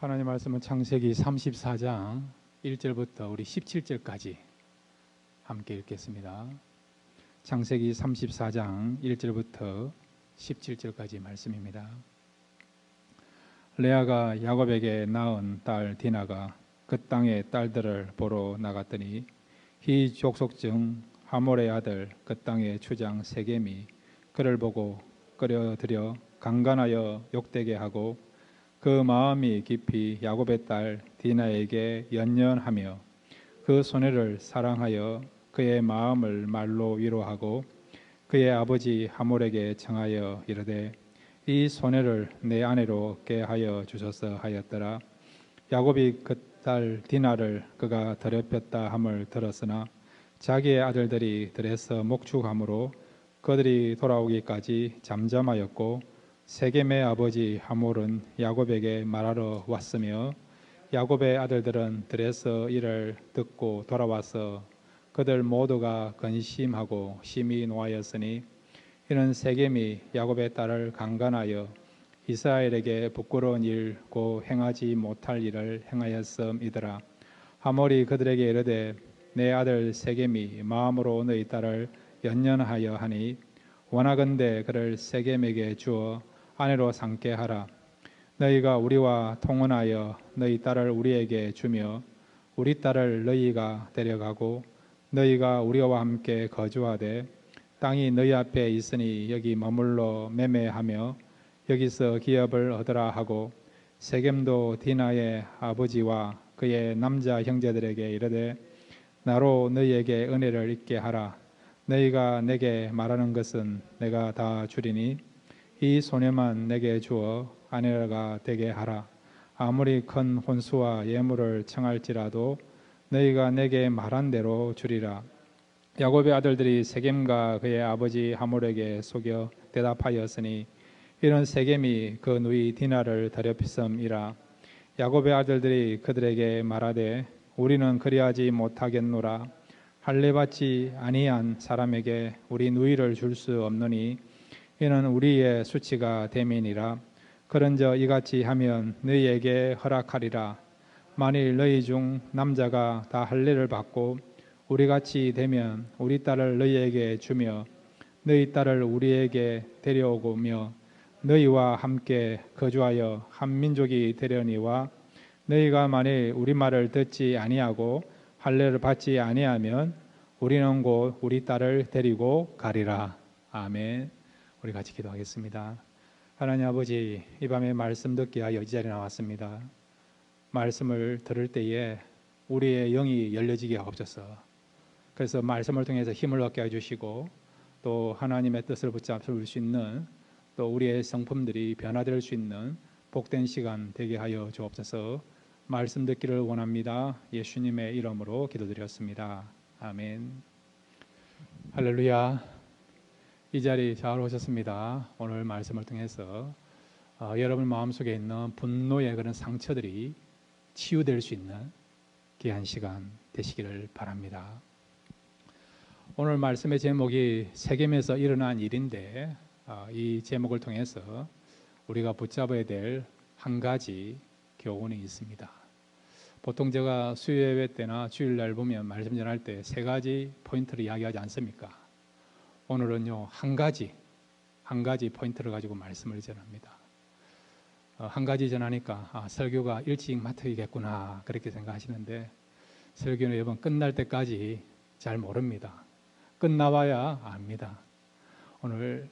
하나님 말씀은 창세기 34장 1절부터 우리 17절까지 함께 읽겠습니다. 창세기 34장 1절부터 17절까지 말씀입니다. 레아가 야곱에게 낳은 딸 디나가 그 땅의 딸들을 보러 나갔더니 히 족속 중 하몰의 아들 그 땅의 추장 세겜이 그를 보고 끌어들여 강간하여 욕되게 하고 그 마음이 깊이 야곱의 딸 디나에게 연연하며 그 소녀를 사랑하여 그의 마음을 말로 위로하고 그의 아버지 하몰에게 청하여 이르되 이 소녀를 내 아내로 꾀하여 주소서 하였더라. 야곱이 그 딸 디나를 그가 더럽혔다 함을 들었으나 자기의 아들들이 들에서 목축함으로 그들이 돌아오기까지 잠잠하였고 세겜의 아버지 하몰은 야곱에게 말하러 왔으며 야곱의 아들들은 들에서 이를 듣고 돌아와서 그들 모두가 근심하고 심히 노하였으니 이는 세겜이 야곱의 딸을 강간하여 이스라엘에게 부끄러운 일 고 행하지 못할 일을 행하였음이더라. 하몰이 그들에게 이르되 내 아들 세겜이 마음으로 너희 딸을 연연하여 하니 원하건대 그를 세겜에게 주어 아내로 삼게 하라. 너희가 우리와 통혼하여 너희 딸을 우리에게 주며 우리 딸을 너희가 데려가고 너희가 우리와 함께 거주하되 땅이 너희 앞에 있으니 여기 머물러 매매하며 여기서 기업을 얻으라 하고 세겜도 디나의 아버지와 그의 남자 형제들에게 이르되 나로 너희에게 은혜를 있게 하라. 너희가 내게 말하는 것은 내가 다 주리니 이 소녀만 내게 주어 아내가 되게 하라. 아무리 큰 혼수와 예물을 청할지라도 너희가 내게 말한 대로 주리라. 야곱의 아들들이 세겜과 그의 아버지 하몰에게 속여 대답하였으니 이는 세겜이 그 누이 디나를 더럽힘이라. 야곱의 아들들이 그들에게 말하되 우리는 그리하지 못하겠노라. 할례받지 아니한 사람에게 우리 누이를 줄 수 없느니 이는 우리의 수치가 됨이니라. 그런저 이같이 하면 너희에게 허락하리라. 만일 너희 중 남자가 다 할례를 받고 우리같이 되면 우리 딸을 너희에게 주며 너희 딸을 우리에게 데려오며 너희와 함께 거주하여 한 민족이 되려니와 너희가 만일 우리 말을 듣지 아니하고 할례를 받지 아니하면 우리는 곧 우리 딸을 데리고 가리라. 아멘. 우리 같이 기도하겠습니다. 하나님 아버지, 이 밤에 말씀 듣기 하여 이 자리에 나왔습니다. 말씀을 들을 때에 우리의 영이 열려지게 하옵소서. 그래서 말씀을 통해서 힘을 얻게 해주시고 또 하나님의 뜻을 붙잡을 수 있는 또 우리의 성품들이 변화될 수 있는 복된 시간 되게 하여 주옵소서. 말씀 듣기를 원합니다. 예수님의 이름으로 기도드렸습니다. 아멘. 할렐루야. 이 자리 잘 오셨습니다. 오늘 말씀을 통해서 여러분 마음속에 있는 분노의 그런 상처들이 치유될 수 있는 귀한 시간 되시기를 바랍니다. 오늘 말씀의 제목이 세겜에서 일어난 일인데 이 제목을 통해서 우리가 붙잡아야 될 한 가지 교훈이 있습니다. 보통 제가 수요예배 때나 주일날 보면 말씀 전할 때 세 가지 포인트를 이야기하지 않습니까? 오늘은요 한 가지 포인트를 가지고 말씀을 전합니다. 한 가지 전하니까 설교가 일찍 맡아야겠구나 그렇게 생각하시는데 설교는 이번 끝날 때까지 잘 모릅니다. 끝나봐야 압니다. 오늘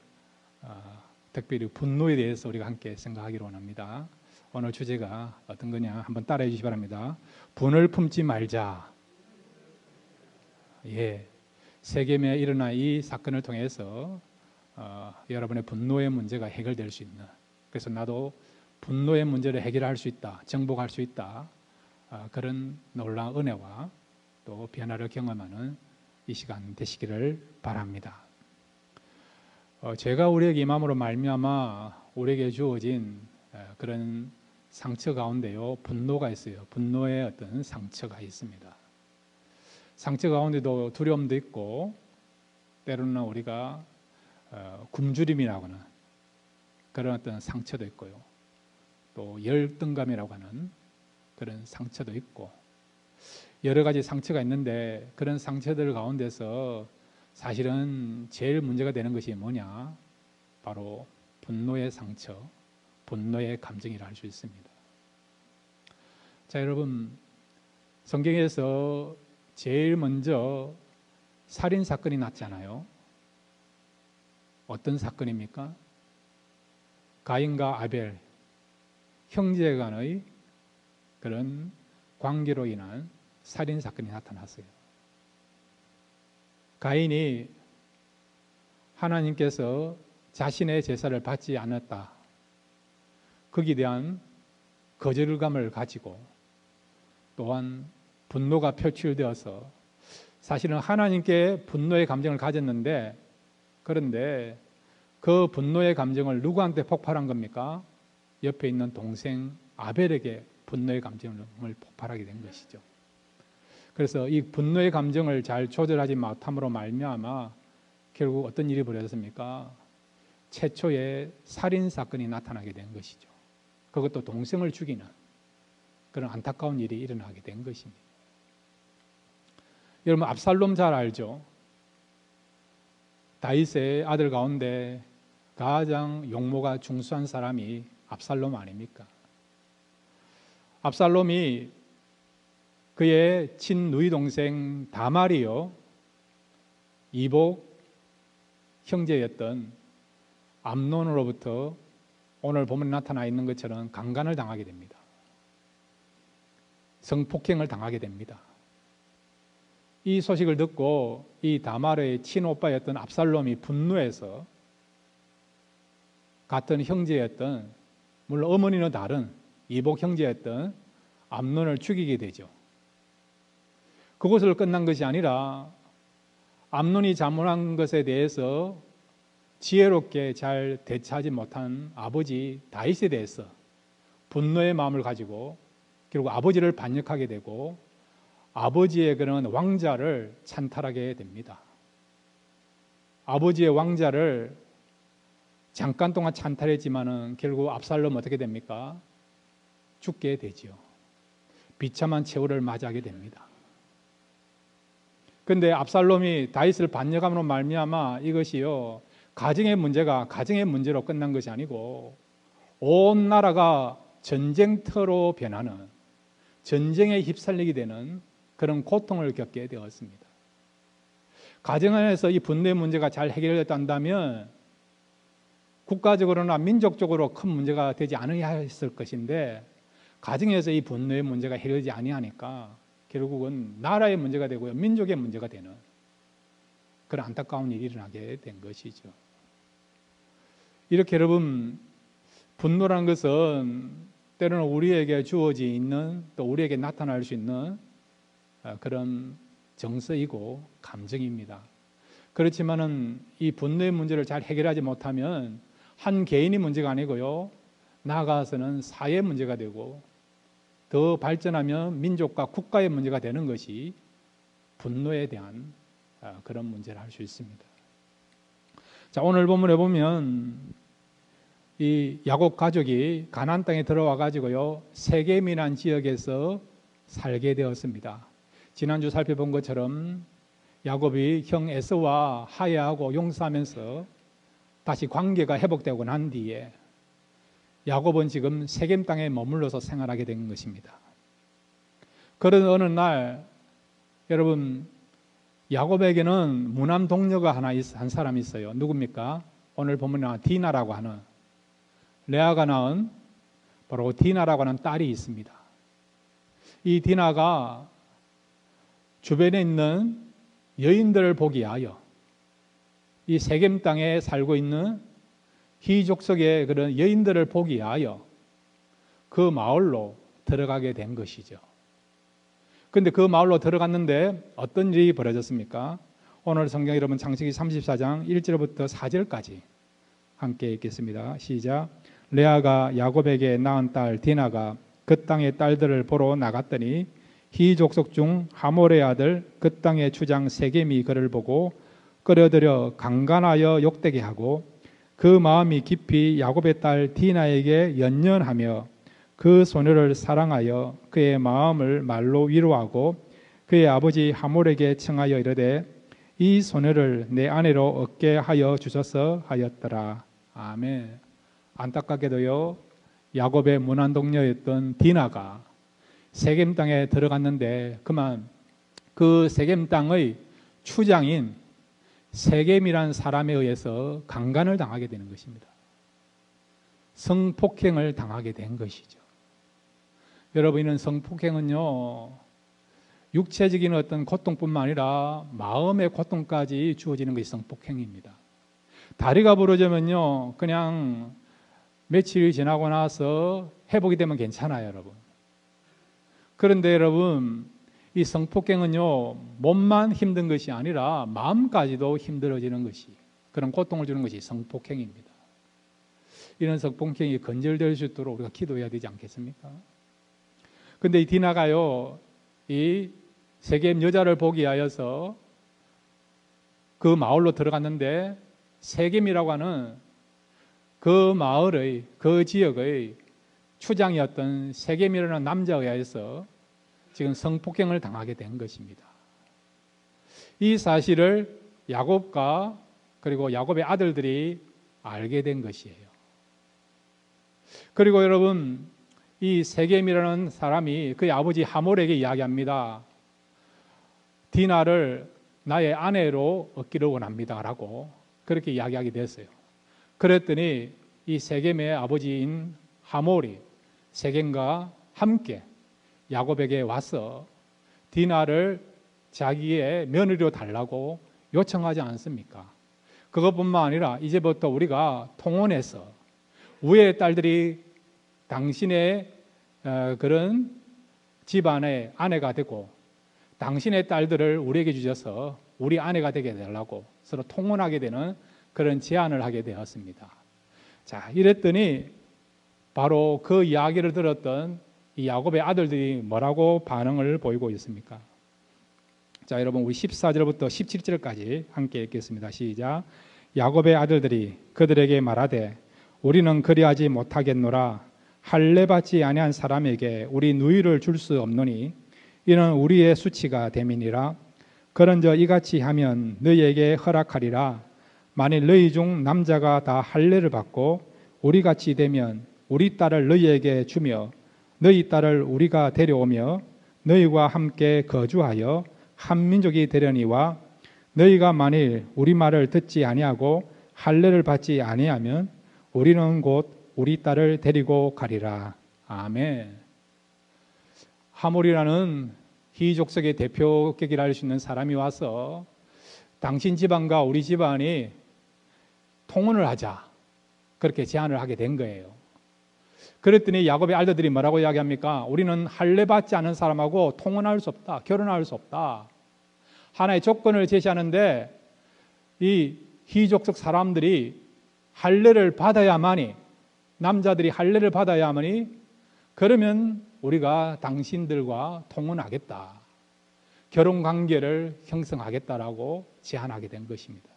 특별히 분노에 대해서 우리가 함께 생각하기로 원합니다. 오늘 주제가 어떤 거냐 한번 따라해 주시기 바랍니다. 분을 품지 말자. 세겜에 일어난 이 사건을 통해서 여러분의 분노의 문제가 해결될 수 있는, 그래서 나도 분노의 문제를 해결할 수 있다, 정복할 수 있다, 그런 놀라운 은혜와 또 변화를 경험하는 이 시간 되시기를 바랍니다. 죄가 우리에게 임함으로 말미암아 우리에게 주어진 그런 상처 가운데요 분노가 있어요. 분노의 어떤 상처가 있습니다. 상처 가운데도 두려움도 있고 때로는 우리가 굶주림이라고 하는 그런 어떤 상처도 있고요. 또 열등감이라고 하는 그런 상처도 있고 여러 가지 상처가 있는데 그런 상처들 가운데서 사실은 제일 문제가 되는 것이 뭐냐? 바로 분노의 상처, 분노의 감정이라 할 수 있습니다. 자, 여러분, 성경에서 제일 먼저 살인 사건이 났잖아요. 어떤 사건입니까? 가인과 아벨, 형제 간의 그런 관계로 인한 살인 사건이 나타났어요. 가인이 하나님께서 자신의 제사를 받지 않았다. 거기에 대한 거절감을 가지고 또한 분노가 표출되어서 사실은 하나님께 분노의 감정을 가졌는데 그런데 그 분노의 감정을 누구한테 폭발한 겁니까? 옆에 있는 동생 아벨에게 분노의 감정을 폭발하게 된 것이죠. 그래서 이 분노의 감정을 잘 조절하지 못함으로 말미암아 결국 어떤 일이 벌어졌습니까? 최초의 살인 사건이 나타나게 된 것이죠. 그것도 동생을 죽이는 그런 안타까운 일이 일어나게 된 것입니다. 여러분 압살롬 잘 알죠? 다윗의 아들 가운데 가장 용모가 중수한 사람이 압살롬 아닙니까? 압살롬이 그의 친누이 동생 다말이요 이복 형제였던 암논으로부터 오늘 보면 나타나 있는 것처럼 강간을 당하게 됩니다. 성폭행을 당하게 됩니다. 이 소식을 듣고 이 다말의 친오빠였던 압살롬이 분노해서 같은 형제였던 물론 어머니는 다른 이복 형제였던 암논을 죽이게 되죠. 그것으로 끝난 것이 아니라 암논이 잘못한 것에 대해서 지혜롭게 잘 대처하지 못한 아버지 다윗에 대해서 분노의 마음을 가지고 결국 아버지를 반역하게 되고 아버지의 그런 왕자를 찬탈하게 됩니다. 아버지의 왕자를 잠깐 동안 찬탈했지만은 결국 압살롬 어떻게 됩니까? 죽게 되지요. 비참한 최후를 맞이하게 됩니다. 그런데 압살롬이 다윗을 반역함으로 말미암아 이것이요 가정의 문제가 가정의 문제로 끝난 것이 아니고 온 나라가 전쟁터로 변하는 전쟁에 휩쓸리게 되는 그런 고통을 겪게 되었습니다. 가정 안에서 이 분노의 문제가 잘 해결됐다면 국가적으로나 민족적으로 큰 문제가 되지 않아야 했을 것인데 가정에서 이 분노의 문제가 해결되지 아니하니까 결국은 나라의 문제가 되고요 민족의 문제가 되는 그런 안타까운 일이 일어나게 된 것이죠. 이렇게 여러분 분노라는 것은 때로는 우리에게 주어져 있는 또 우리에게 나타날 수 있는 그런 정서이고 감정입니다. 그렇지만은 이 분노의 문제를 잘 해결하지 못하면 한 개인이 문제가 아니고요 나아가서는 사회 문제가 되고 더 발전하면 민족과 국가의 문제가 되는 것이 분노에 대한 그런 문제를 할 수 있습니다. 자, 오늘 본문에 보면 이 야곱 가족이 가나안 땅에 들어와 가지고요 세겜이라는 지역에서 살게 되었습니다. 지난주 살펴본 것처럼 야곱이 형 에서와 화해하고 용서하면서 다시 관계가 회복되고 난 뒤에 야곱은 지금 세겜 땅에 머물러서 생활하게 된 것입니다. 그런 어느 날 여러분 야곱에게는 무남 동료가 한 사람이 있어요. 누굽니까? 오늘 보면 디나라고 하는 레아가 낳은 바로 디나라고 하는 딸이 있습니다. 이 디나가 주변에 있는 여인들을 보기 위하여 이 세겜 땅에 살고 있는 희족속의 그런 여인들을 보기 위하여 그 마을로 들어가게 된 것이죠. 그런데 그 마을로 들어갔는데 어떤 일이 벌어졌습니까? 오늘 성경 여러분 창세기 34장 1절부터 4절까지 함께 읽겠습니다. 시작. 레아가 야곱에게 낳은 딸 디나가 그 땅의 딸들을 보러 나갔더니 희족속 중 하몰의 아들 그 땅의 주장 세겜이 그를 보고 끌어들여 강간하여 욕되게 하고 그 마음이 깊이 야곱의 딸 디나에게 연연하며 그 소녀를 사랑하여 그의 마음을 말로 위로하고 그의 아버지 하몰에게 청하여 이르되 이 소녀를 내 아내로 얻게 하여 주소서 하였더라. 아멘. 안타깝게도요, 야곱의 문안동녀였던 디나가 세겜 땅에 들어갔는데 그만 그 세겜 땅의 추장인 세겜이란 사람에 의해서 강간을 당하게 되는 것입니다. 성폭행을 당하게 된 것이죠. 여러분, 이는 성폭행은요, 육체적인 어떤 고통뿐만 아니라 마음의 고통까지 주어지는 것이 성폭행입니다. 다리가 부러지면요, 그냥 며칠이 지나고 나서 회복이 되면 괜찮아요, 여러분. 그런데 여러분, 이 성폭행은요, 몸만 힘든 것이 아니라 마음까지도 힘들어지는 것이, 그런 고통을 주는 것이 성폭행입니다. 이런 성폭행이 건절될 수 있도록 우리가 기도해야 되지 않겠습니까? 근데 이 디나가요, 이 세겜 여자를 보기 위하여서 그 마을로 들어갔는데 세겜이라고 하는 그 마을의, 그 지역의 추장이었던 세겜이라는 남자에 의해서 지금 성폭행을 당하게 된 것입니다. 이 사실을 야곱과 그리고 야곱의 아들들이 알게 된 것이에요. 그리고 여러분, 이 세겜이라는 사람이 그의 아버지 하몰에게 이야기합니다. 디나를 나의 아내로 얻기를 원합니다 라고 그렇게 이야기하게 됐어요. 그랬더니 이 세겜의 아버지인 하몰이 세겜과 함께 야곱에게 와서 디나를 자기의 며느리로 달라고 요청하지 않습니까? 그것뿐만 아니라 이제부터 우리가 통혼해서 우리의 딸들이 당신의 그런 집안의 아내가 되고 당신의 딸들을 우리에게 주셔서 우리 아내가 되게 해달라고 서로 통혼하게 되는 그런 제안을 하게 되었습니다. 자, 이랬더니 바로 그 이야기를 들었던 이 야곱의 아들들이 뭐라고 반응을 보이고 있습니까? 자, 여러분, 우리 14절부터 17절까지 함께 읽겠습니다. 시작. 야곱의 아들들이 그들에게 말하되 우리는 그리하지 못하겠노라. 할례 받지 아니한 사람에게 우리 누이를 줄 수 없노니 이는 우리의 수치가 됨이니라. 그런저 이같이 하면 너희에게 허락하리라. 만일 너희 중 남자가 다 할례를 받고 우리같이 되면 우리 딸을 너희에게 주며 너희 딸을 우리가 데려오며 너희와 함께 거주하여 한 민족이 되려니와 너희가 만일 우리 말을 듣지 아니하고 할례를 받지 아니하면 우리는 곧 우리 딸을 데리고 가리라. 아멘. 하몰이라는 히족속의 대표격이라 할 수 있는 사람이 와서 당신 집안과 우리 집안이 통혼을 하자, 그렇게 제안을 하게 된 거예요. 그랬더니 야곱의 아들들이 뭐라고 이야기합니까? 우리는 할례 받지 않은 사람하고 통혼할 수 없다, 결혼할 수 없다. 하나의 조건을 제시하는데 이 히족속 사람들이 할례를 받아야만이, 남자들이 할례를 받아야만이, 그러면 우리가 당신들과 통혼하겠다, 결혼 관계를 형성하겠다라고 제안하게 된 것입니다.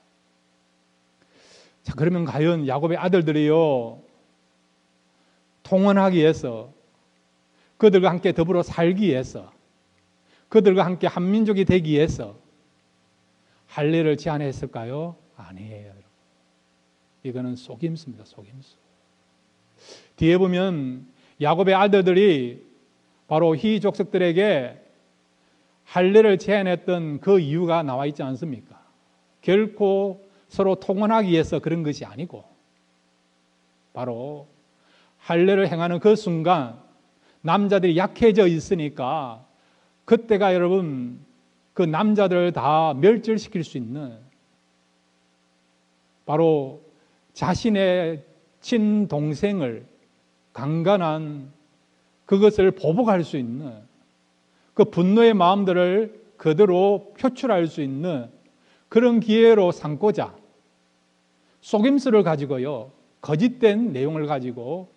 자, 그러면 과연 야곱의 아들들이요, 통혼하기 위해서, 그들과 함께 더불어 살기 위해서, 그들과 함께 한 민족이 되기 위해서 할례를 제안했을까요? 아니에요, 여러분. 이거는 속임수입니다, 속임수. 뒤에 보면 야곱의 아들들이 바로 히족속들에게 할례를 제안했던 그 이유가 나와 있지 않습니까? 결코 서로 통혼하기 위해서 그런 것이 아니고 바로 할례를 행하는 그 순간 남자들이 약해져 있으니까 그때가 여러분 그 남자들을 다 멸절시킬 수 있는, 바로 자신의 친동생을 강간한 그것을 보복할 수 있는, 그 분노의 마음들을 그대로 표출할 수 있는 그런 기회로 삼고자 속임수를 가지고요, 거짓된 내용을 가지고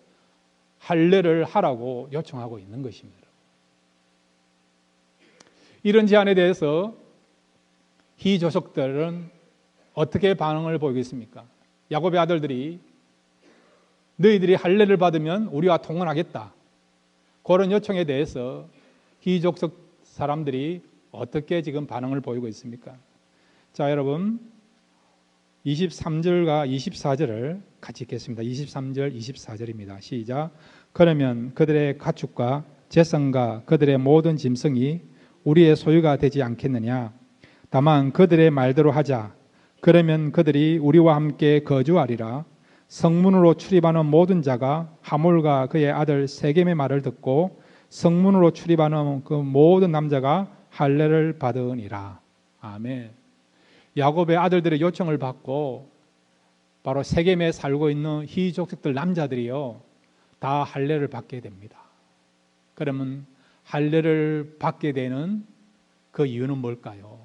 할례를 하라고 요청하고 있는 것입니다. 이런 제안에 대해서 히족속들은 어떻게 반응을 보이겠습니까? 야곱의 아들들이 너희들이 할례를 받으면 우리와 통혼하겠다, 그런 요청에 대해서 히족속 사람들이 어떻게 지금 반응을 보이고 있습니까? 자, 여러분 23절과 24절을 같이 읽겠습니다. 23절, 24절입니다. 시작. 그러면 그들의 가축과 재산과 그들의 모든 짐승이 우리의 소유가 되지 않겠느냐? 다만 그들의 말대로 하자. 그러면 그들이 우리와 함께 거주하리라. 성문으로 출입하는 모든 자가 하몰과 그의 아들 세겜의 말을 듣고 성문으로 출입하는 그 모든 남자가 할례를 받으니라. 아멘. 야곱의 아들들의 요청을 받고 바로 세겜에 살고 있는 히족속들 남자들이요 다 할례를 받게 됩니다. 그러면 할례를 받게 되는 그 이유는 뭘까요?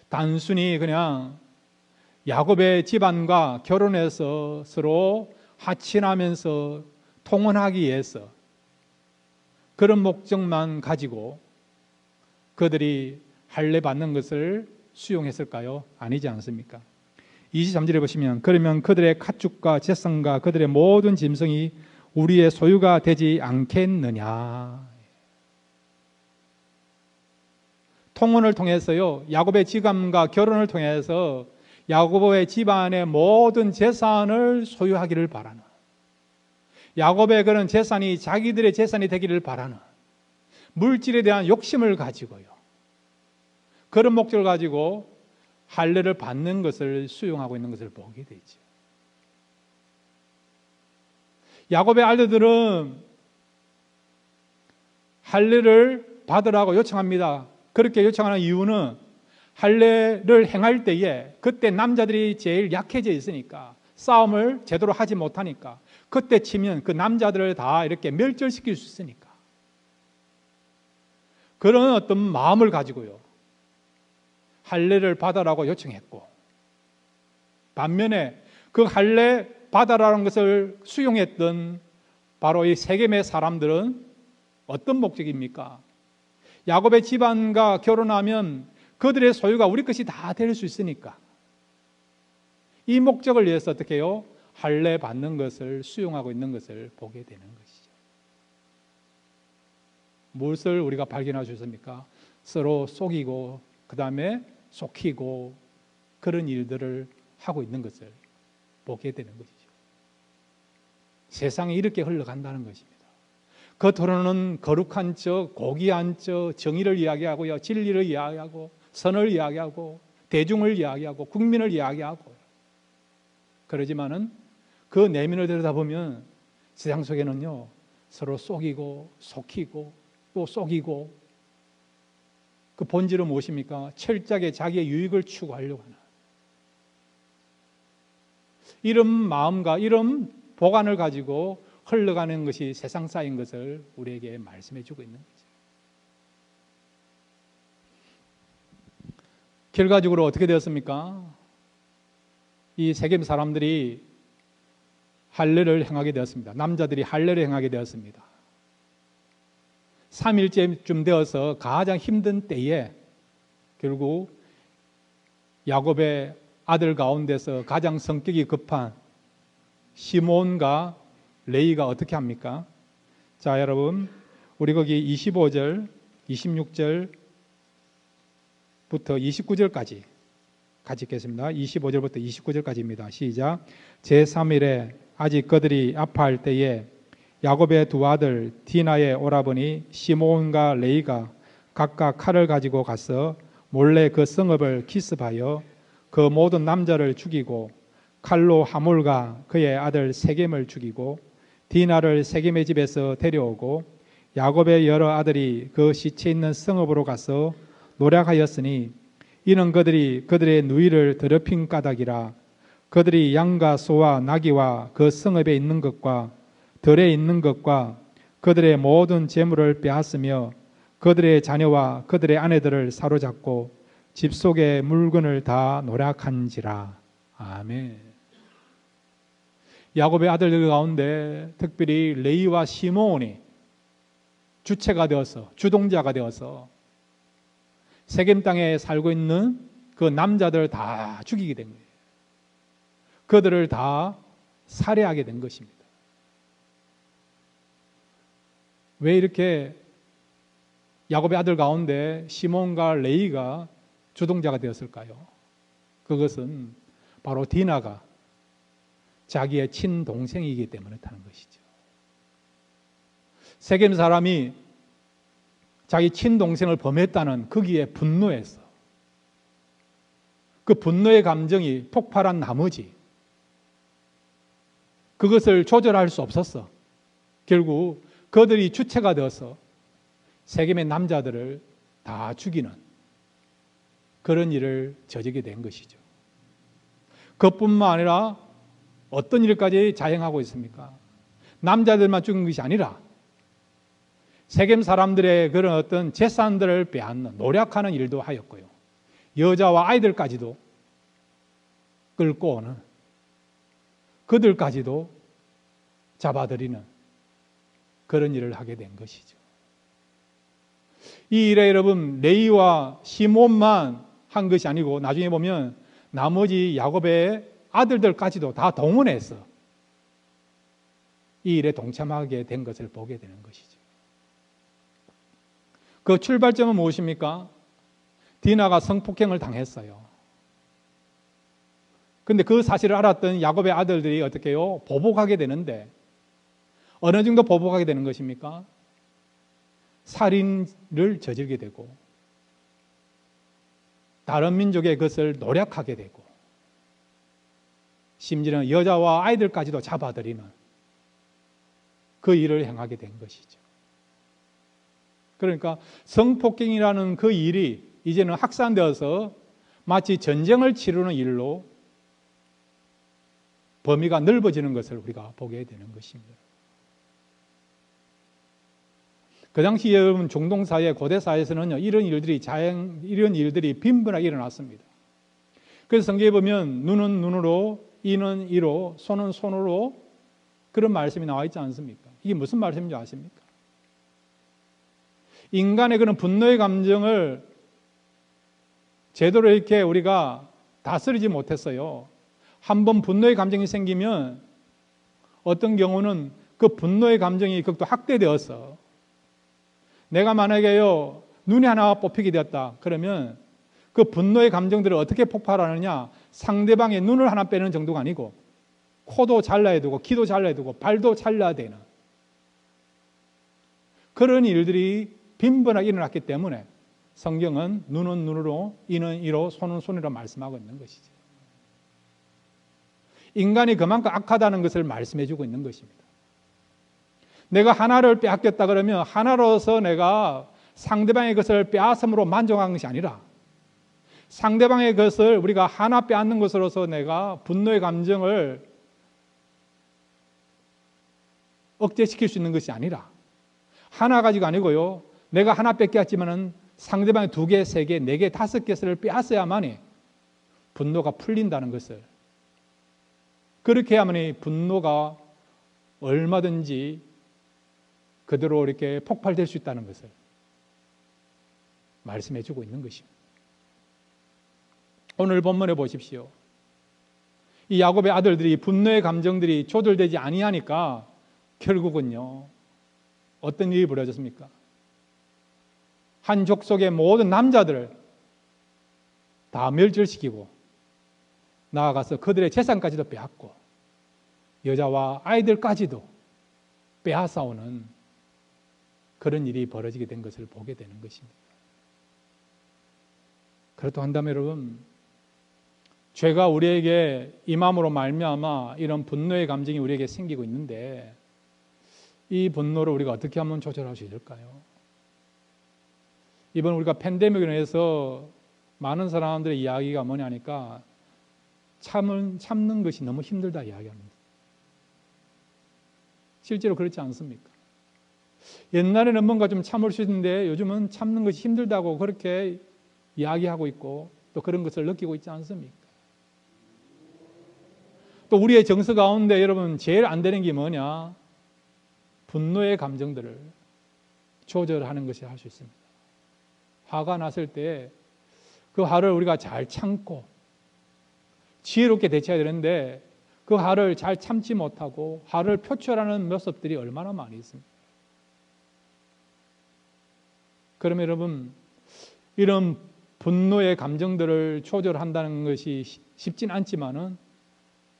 단순히 그냥 야곱의 집안과 결혼해서 서로 하친하면서 통혼하기 위해서 그런 목적만 가지고 그들이 할례 받는 것을 수용했을까요? 아니지 않습니까? 23절에 보시면 그러면 그들의 가축과 재산과 그들의 모든 짐승이 우리의 소유가 되지 않겠느냐. 통혼을 통해서요, 야곱의 지감과 결혼을 통해서 야곱의 집안의 모든 재산을 소유하기를 바라는, 야곱의 그런 재산이 자기들의 재산이 되기를 바라는 물질에 대한 욕심을 가지고요, 그런 목적을 가지고 할례를 받는 것을 수용하고 있는 것을 보게 되죠. 야곱의 아들들은 할례를 받으라고 요청합니다. 그렇게 요청하는 이유는 할례를 행할 때에 그때 남자들이 제일 약해져 있으니까, 싸움을 제대로 하지 못하니까, 그때 치면 그 남자들을 다 이렇게 멸절시킬 수 있으니까, 그런 어떤 마음을 가지고요 할례를 받아라고 요청했고, 반면에 그 할례 받아라는 것을 수용했던 바로 이 세겜의 사람들은 어떤 목적입니까? 야곱의 집안과 결혼하면 그들의 소유가 우리 것이 다 될 수 있으니까 이 목적을 위해서 어떻게 해요? 할례 받는 것을 수용하고 있는 것을 보게 되는 것이죠. 무엇을 우리가 발견할 수 있습니까? 서로 속이고 그 다음에 속이고 그런 일들을 하고 있는 것을 보게 되는 것이죠. 세상이 이렇게 흘러간다는 것입니다. 겉으로는 거룩한 척, 고귀한 척, 정의를 이야기하고요, 진리를 이야기하고, 선을 이야기하고, 대중을 이야기하고, 국민을 이야기하고, 그러지만은 그 내면을 들여다보면 세상 속에는요 서로 속이고 속이고 또 속이고, 그 본질은 무엇입니까? 철저하게 자기의 유익을 추구하려고 하는 이런 마음과 이런 보관을 가지고 흘러가는 것이 세상사인 것을 우리에게 말씀해 주고 있는 거죠. 결과적으로 어떻게 되었습니까? 이 세겜 사람들이 할례를 행하게 되었습니다. 남자들이 할례를 행하게 되었습니다. 3일째쯤 되어서 가장 힘든 때에 결국 야곱의 아들 가운데서 가장 성격이 급한 시몬과 레이가 어떻게 합니까? 자, 여러분, 우리 거기 25절, 26절부터 29절까지 같이 읽겠습니다. 25절부터 29절까지입니다. 시작. 제3일에 아직 그들이 아파할 때에 야곱의 두 아들 디나의 오라버니 시몬과 레이가 각각 칼을 가지고 가서 몰래 그 성읍을 기습하여 그 모든 남자를 죽이고 칼로 하몰과 그의 아들 세겜을 죽이고 디나를 세겜의 집에서 데려오고 야곱의 여러 아들이 그 시체 있는 성읍으로 가서 노략하였으니 이는 그들이 그들의 누이를 더럽힌 까닭이라. 그들이 양과 소와 나귀와 그 성읍에 있는 것과 들에 있는 것과 그들의 모든 재물을 빼앗으며 그들의 자녀와 그들의 아내들을 사로잡고 집 속의 물건을 다 노략한지라. 아멘. 야곱의 아들들 가운데 특별히 레이와 시몬이 주체가 되어서, 주동자가 되어서 세겜 땅에 살고 있는 그 남자들을 다 죽이게 된 거예요. 그들을 다 살해하게 된 것입니다. 왜 이렇게 야곱의 아들 가운데 시몬과 레위가 주동자가 되었을까요? 그것은 바로 디나가 자기의 친동생이기 때문에 그렇다는 것이죠. 세겜 사람이 자기 친동생을 범했다는 거기에 분노했어. 그 분노의 감정이 폭발한 나머지 그것을 조절할 수 없었어. 결국 그들이 주체가 되어서 세겜의 남자들을 다 죽이는 그런 일을 저지르게 된 것이죠. 그것뿐만 아니라 어떤 일까지 자행하고 있습니까? 남자들만 죽인 것이 아니라 세겜 사람들의 그런 어떤 재산들을 빼앗는 노력하는 일도 하였고요. 여자와 아이들까지도 끌고 오는 그들까지도 잡아들이는 그런 일을 하게 된 것이죠. 이 일에 여러분 레위와 시몬만 한 것이 아니고 나중에 보면 나머지 야곱의 아들들까지도 다 동원해서 이 일에 동참하게 된 것을 보게 되는 것이죠. 그 출발점은 무엇입니까? 디나가 성폭행을 당했어요. 그런데 그 사실을 알았던 야곱의 아들들이 어떻게 해요? 보복하게 되는데 어느 정도 보복하게 되는 것입니까? 살인을 저지르게 되고 다른 민족의 것을 노력하게 되고 심지어는 여자와 아이들까지도 잡아들이는 그 일을 행하게 된 것이죠. 그러니까 성폭행이라는 그 일이 이제는 확산되어서 마치 전쟁을 치르는 일로 범위가 넓어지는 것을 우리가 보게 되는 것입니다. 그 당시 여러분 중동 사회, 고대 사회에서는 이런 일들이 빈번하게 일어났습니다. 그래서 성경에 보면 눈은 눈으로, 이는 이로, 손은 손으로 그런 말씀이 나와 있지 않습니까? 이게 무슨 말씀인지 아십니까? 인간의 그런 분노의 감정을 제대로 이렇게 우리가 다스리지 못했어요. 한번 분노의 감정이 생기면 어떤 경우는 그 분노의 감정이 극도 확대되어서 내가 만약에요 눈이 하나 뽑히게 되었다 그러면 그 분노의 감정들을 어떻게 폭발하느냐, 상대방의 눈을 하나 빼는 정도가 아니고 코도 잘라야 되고 귀도 잘라야 되고 발도 잘라야 되는 그런 일들이 빈번하게 일어났기 때문에 성경은 눈은 눈으로, 이는 이로, 손은 손으로 말씀하고 있는 것이죠. 인간이 그만큼 악하다는 것을 말씀해 주고 있는 것입니다. 내가 하나를 빼앗겼다 그러면 하나로서 내가 상대방의 것을 빼앗음으로 만족한 것이 아니라 상대방의 것을 우리가 하나 빼앗는 것으로서 내가 분노의 감정을 억제시킬 수 있는 것이 아니라 하나 가지고 아니고요. 내가 하나 뺏겼지만은 상대방의 2개, 3개, 4개, 5개를 빼앗어야만이 분노가 풀린다는 것을 그렇게 하면 분노가 얼마든지 그대로 이렇게 폭발될 수 있다는 것을 말씀해 주고 있는 것입니다. 오늘 본문에 보십시오. 이 야곱의 아들들이 분노의 감정들이 조절되지 아니하니까 결국은요 어떤 일이 벌어졌습니까? 한 족속의 모든 남자들을 다 멸절시키고 나아가서 그들의 재산까지도 빼앗고 여자와 아이들까지도 빼앗아오는 그런 일이 벌어지게 된 것을 보게 되는 것입니다. 그렇다고 한다면 여러분 죄가 우리에게 임함으로 말미암아 이런 분노의 감정이 우리에게 생기고 있는데 이 분노를 우리가 어떻게 하면 조절할 수 있을까요? 이번 우리가 팬데믹으로 인해서 많은 사람들의 이야기가 뭐냐니까 참는 것이 너무 힘들다 이야기합니다. 실제로 그렇지 않습니까? 옛날에는 뭔가 좀 참을 수 있는데 요즘은 참는 것이 힘들다고 그렇게 이야기하고 있고 또 그런 것을 느끼고 있지 않습니까? 또 우리의 정서 가운데 여러분 제일 안 되는 게 뭐냐? 분노의 감정들을 조절하는 것이 할 수 있습니다. 화가 났을 때 그 화를 우리가 잘 참고 지혜롭게 대처해야 되는데 그 화를 잘 참지 못하고 화를 표출하는 모습들이 얼마나 많이 있습니다. 그러면 여러분, 이런 분노의 감정들을 조절한다는 것이 쉽진 않지만은,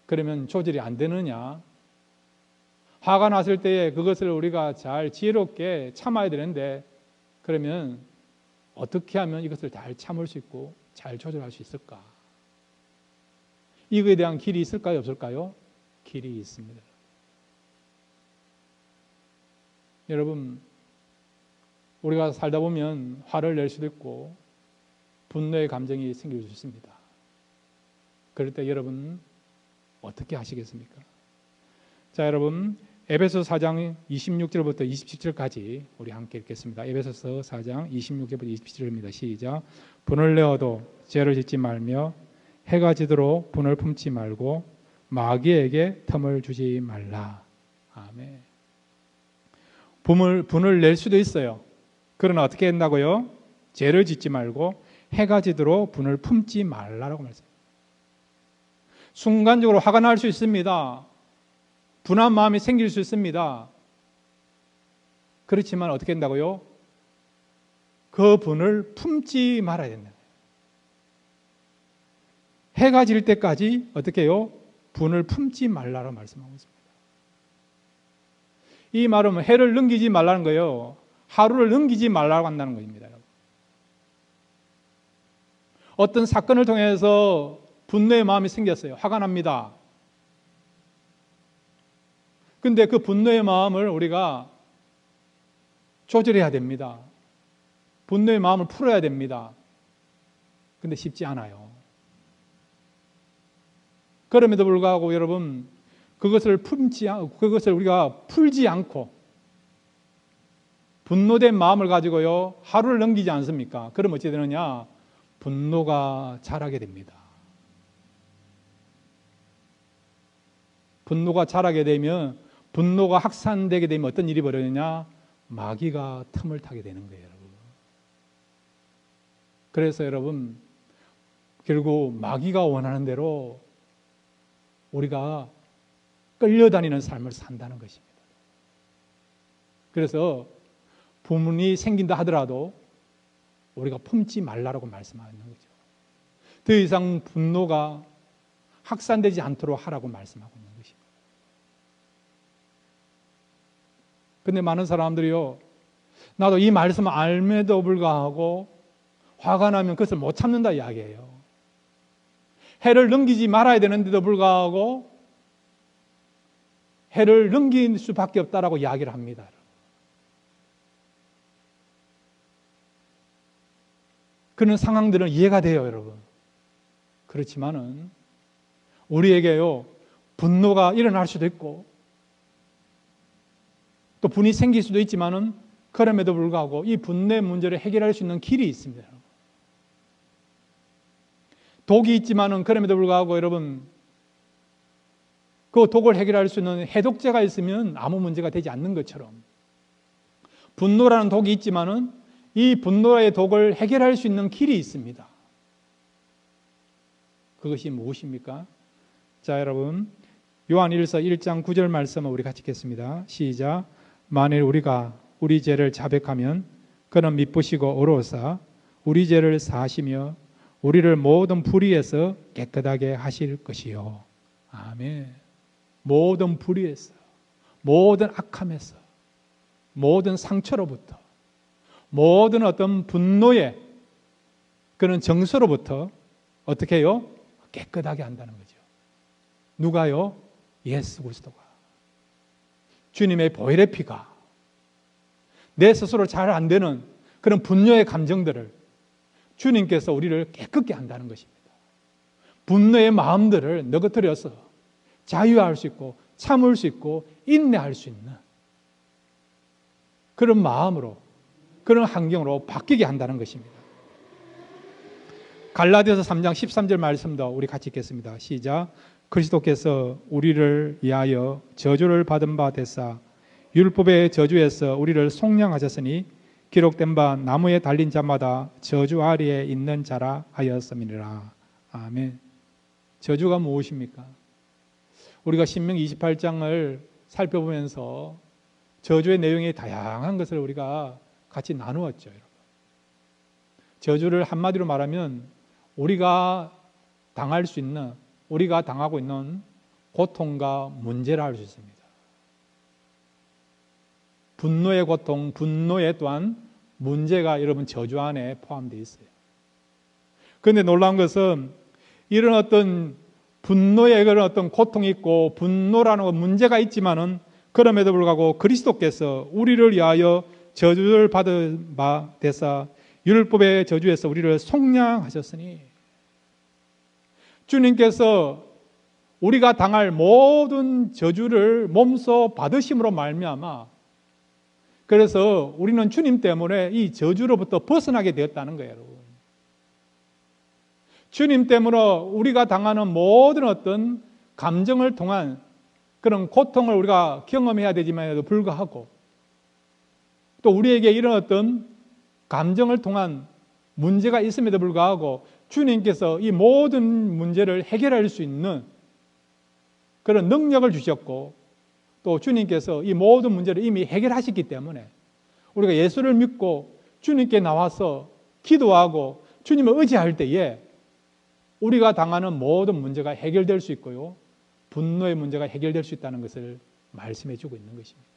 그러면 조절이 안 되느냐? 화가 났을 때에 그것을 우리가 잘 지혜롭게 참아야 되는데, 그러면 어떻게 하면 이것을 잘 참을 수 있고 잘 조절할 수 있을까? 이거에 대한 길이 있을까요? 없을까요? 길이 있습니다. 여러분, 우리가 살다 보면 화를 낼 수도 있고 분노의 감정이 생길 수 있습니다. 그럴 때 여러분 어떻게 하시겠습니까? 자, 여러분, 에베소 4장 26절부터 27절까지 우리 함께 읽겠습니다. 에베소서 4장 26절부터 27절입니다. 시작. 분을 내어도 죄를 짓지 말며 해가 지도록 분을 품지 말고 마귀에게 틈을 주지 말라. 아멘. 분을 낼 수도 있어요. 그러나 어떻게 한다고요? 죄를 짓지 말고 해가 지도록 분을 품지 말라라고 말씀합니다. 순간적으로 화가 날 수 있습니다. 분한 마음이 생길 수 있습니다. 그렇지만 어떻게 한다고요? 그 분을 품지 말아야 된다. 해가 질 때까지 어떻게 해요? 분을 품지 말라고 말씀하고 있습니다. 이 말은 해를 넘기지 말라는 거예요. 하루를 넘기지 말라고 한다는 것입니다. 어떤 사건을 통해서 분노의 마음이 생겼어요. 화가 납니다. 근데 그 분노의 마음을 우리가 조절해야 됩니다. 분노의 마음을 풀어야 됩니다. 근데 쉽지 않아요. 그럼에도 불구하고 여러분, 그것을 우리가 풀지 않고 분노된 마음을 가지고요, 하루를 넘기지 않습니까? 그럼 어찌 되느냐? 분노가 자라게 됩니다. 분노가 자라게 되면, 분노가 확산되게 되면 어떤 일이 벌어지냐? 마귀가 틈을 타게 되는 거예요, 여러분. 그래서 여러분, 결국 마귀가 원하는 대로 우리가 끌려다니는 삶을 산다는 것입니다. 그래서 분이 생긴다 하더라도 우리가 품지 말라고 말씀하는 거죠. 더 이상 분노가 확산되지 않도록 하라고 말씀하고 있는 것입니다. 그런데 많은 사람들이요, 나도 이 말씀을 알면도 불구하고 화가 나면 그것을 못 참는다 이야기예요. 해를 넘기지 말아야 되는데도 불구하고 해를 넘길 수밖에 없다라고 이야기를 합니다. 그런 상황들은 이해가 돼요, 여러분. 그렇지만은 우리에게요, 분노가 일어날 수도 있고 또 분이 생길 수도 있지만은 그럼에도 불구하고 이 분노의 문제를 해결할 수 있는 길이 있습니다. 독이 있지만은 그럼에도 불구하고 여러분, 그 독을 해결할 수 있는 해독제가 있으면 아무 문제가 되지 않는 것처럼, 분노라는 독이 있지만은 이 분노의 독을 해결할 수 있는 길이 있습니다. 그것이 무엇입니까? 자, 여러분, 요한일서 1장 9절 말씀을 우리 같이 읽겠습니다. 시작. 만일 우리가 우리 죄를 자백하면 그는 미쁘시고 의로우사 우리 죄를 사하시며 우리를 모든 불의에서 깨끗하게 하실 것이요. 아멘. 모든 불의에서, 모든 악함에서, 모든 상처로부터, 모든 어떤 분노의 그런 정서로부터 어떻게 해요? 깨끗하게 한다는 거죠. 누가요? 예수 그리스도가. 주님의 보혈의 피가 내 스스로 잘 안 되는 그런 분노의 감정들을 주님께서 우리를 깨끗게 한다는 것입니다. 분노의 마음들을 너그러뜨려서 자유할 수 있고 참을 수 있고 인내할 수 있는 그런 마음으로, 그런 환경으로 바뀌게 한다는 것입니다. 갈라디아서 3장 13절 말씀도 우리 같이 읽겠습니다. 시작. 그리스도께서 우리를 위하여 저주를 받은 바 되사 율법의 저주에서 우리를 속량하셨으니 기록된 바 나무에 달린 자마다 저주 아래에 있는 자라 하였음이니라. 아멘. 저주가 무엇입니까? 우리가 신명기 28장을 살펴보면서 저주의 내용이 다양한 것을 우리가 같이 나누었죠. 여러분. 저주를 한마디로 말하면 우리가 당할 수 있는, 우리가 당하고 있는 고통과 문제라 할 수 있습니다. 분노의 고통, 분노에 또한 문제가 여러분 저주 안에 포함되어 있어요. 그런데 놀라운 것은 이런 어떤 분노의 그런 어떤 고통이 있고 분노라는 문제가 있지만은 그럼에도 불구하고 그리스도께서 우리를 위하여 저주를 받은 바 되사 율법의 저주에서 우리를 속량하셨으니, 주님께서 우리가 당할 모든 저주를 몸소 받으심으로 말미암아 그래서 우리는 주님 때문에 이 저주로부터 벗어나게 되었다는 거예요, 여러분. 주님 때문에 우리가 당하는 모든 어떤 감정을 통한 그런 고통을 우리가 경험해야 되지만에도 불구하고 또 우리에게 이런 어떤 감정을 통한 문제가 있음에도 불구하고 주님께서 이 모든 문제를 해결할 수 있는 그런 능력을 주셨고 또 주님께서 이 모든 문제를 이미 해결하셨기 때문에 우리가 예수를 믿고 주님께 나와서 기도하고 주님을 의지할 때에 우리가 당하는 모든 문제가 해결될 수 있고요, 분노의 문제가 해결될 수 있다는 것을 말씀해 주고 있는 것입니다.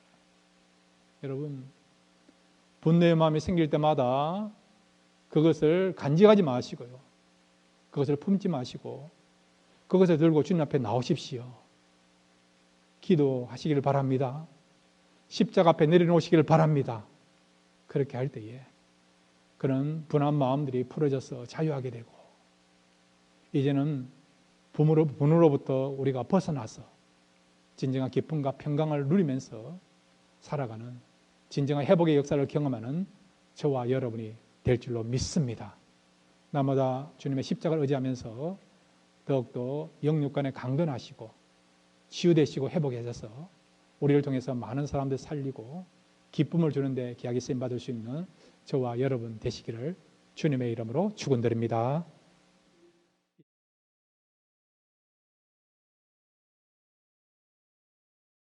여러분, 분노의 마음이 생길 때마다 그것을 간직하지 마시고요, 그것을 품지 마시고 그것을 들고 주님 앞에 나오십시오. 기도하시기를 바랍니다. 십자가 앞에 내려놓으시기를 바랍니다. 그렇게 할 때에 그런 분한 마음들이 풀어져서 자유하게 되고 이제는 분으로부터 우리가 벗어나서 진정한 기쁨과 평강을 누리면서 살아가는 진정한 회복의 역사를 경험하는 저와 여러분이 될 줄로 믿습니다. 날마다 주님의 십자가를 의지하면서 더욱더 영육간에 강건하시고 치유되시고 회복하셔서 우리를 통해서 많은 사람들 살리고 기쁨을 주는데 귀하게 쓰임받을 수 있는 저와 여러분 되시기를 주님의 이름으로 축원드립니다.